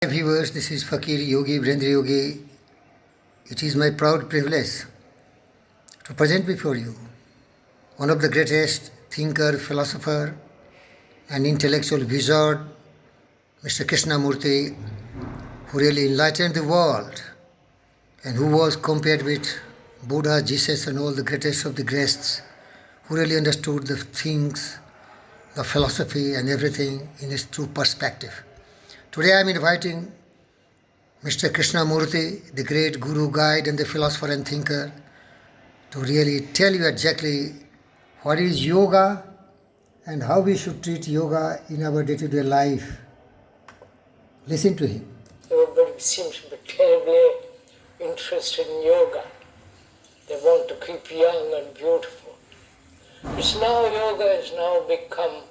Hi viewers, this is Fakir Yogi Virendra Yogi. It is my proud privilege to present before you one of the greatest thinker, philosopher and intellectual wizard, Mr. Krishnamurti, who really enlightened the world and who was compared with Buddha, Jesus and all the greatest of the greats, who really understood the things, the philosophy and everything in its true perspective. Today I am inviting Mr. Krishnamurti, the great guru, guide and the philosopher and thinker, to really tell you exactly what is yoga and how we should treat yoga in our day-to-day life. Listen to him. Everybody seems to be terribly interested in yoga. They want to keep young and beautiful. Yoga has now become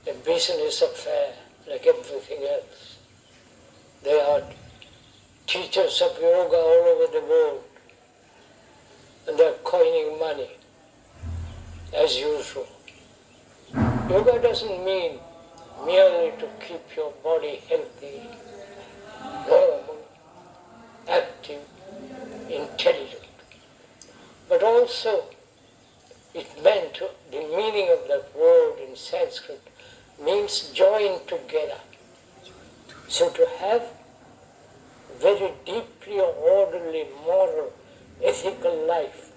a business affair like everything else. There are teachers of yoga all over the world, and they're coining money, as usual. Yoga doesn't mean merely to keep your body healthy, normal, active, intelligent, but also it meant, the meaning of that word in Sanskrit means join together. So to have very deeply orderly, moral, ethical life,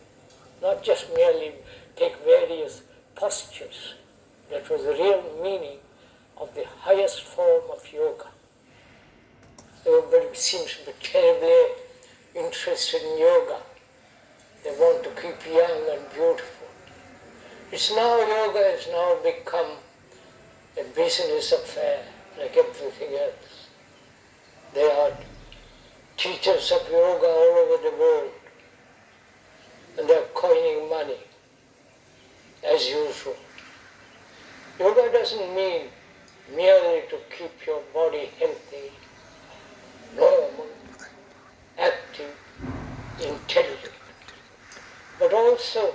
not just merely take various postures. That was the real meaning of the highest form of yoga. Everybody seems to be terribly interested in yoga. They want to keep young and beautiful. Yoga has now become a business affair like everything else. There are teachers of yoga all over the world, and they're coining money, as usual. Yoga doesn't mean merely to keep your body healthy, normal, active, intelligent, but also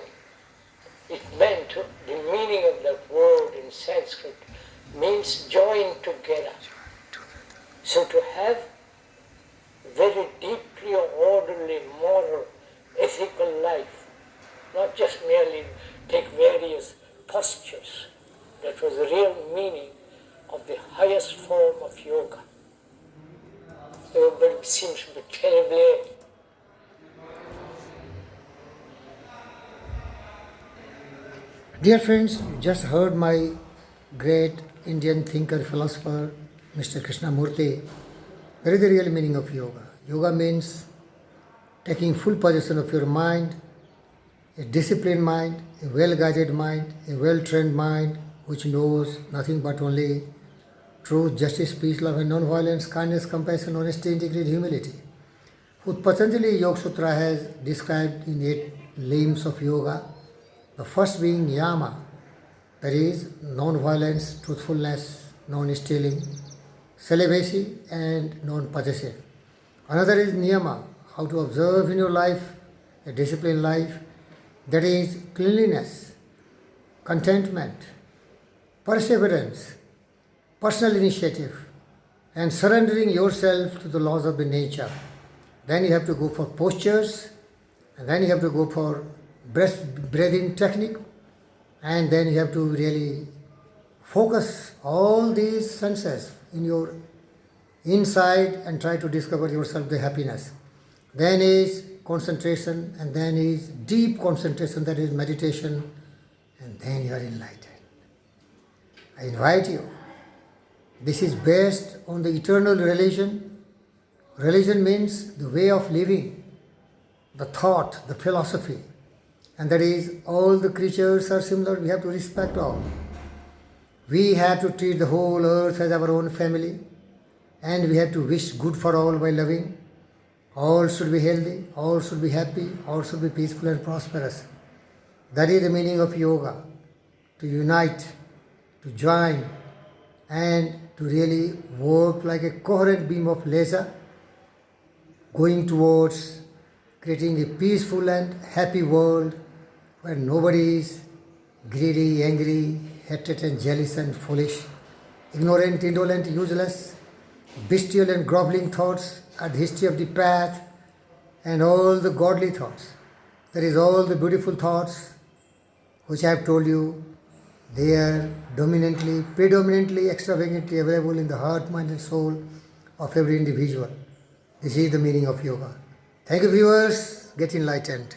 it meant, the meaning of that word in Sanskrit means join together. So to have very deeply orderly, moral, ethical life, not just merely take various postures. That was the real meaning of the highest form of yoga. Everybody seems to be terribly Dear friends, you just heard my great Indian thinker, philosopher, Mr. Krishnamurti. What is the real meaning of yoga? Yoga means taking full possession of your mind, a disciplined mind, a well-guided mind, a well-trained mind which knows nothing but only truth, justice, peace, love and non-violence, kindness, compassion, honesty, integrity, humility. Who Patanjali Yoga Sutra has described in 8 limbs of yoga. The first being yama, that is non-violence, truthfulness, non-stealing, celibacy and non-possessive. Another is niyama, how to observe in your life, a disciplined life, that is cleanliness, contentment, perseverance, personal initiative, and surrendering yourself to the laws of the nature. Then you have to go for postures, and then you have to go for breathing technique, and then you have to really focus all these senses in your inside and try to discover yourself the happiness. Then is concentration, and then is deep concentration, that is meditation, and then you are enlightened. I invite you. This is based on the eternal religion. Religion means the way of living, the thought, the philosophy. And that is, all the creatures are similar, we have to respect all. We have to treat the whole earth as our own family, and we have to wish good for all by loving. All should be healthy, all should be happy, all should be peaceful and prosperous. That is the meaning of yoga, to unite, to join, and to really work like a coherent beam of laser, going towards creating a peaceful and happy world where nobody is greedy, angry, hatred and jealous and foolish, ignorant, indolent, useless, bestial and groveling thoughts are the history of the path, and all the godly thoughts, that is, all the beautiful thoughts which I have told you, they are predominantly, extravagantly available in the heart, mind, and soul of every individual. This is the meaning of yoga. Thank you, viewers. Get enlightened.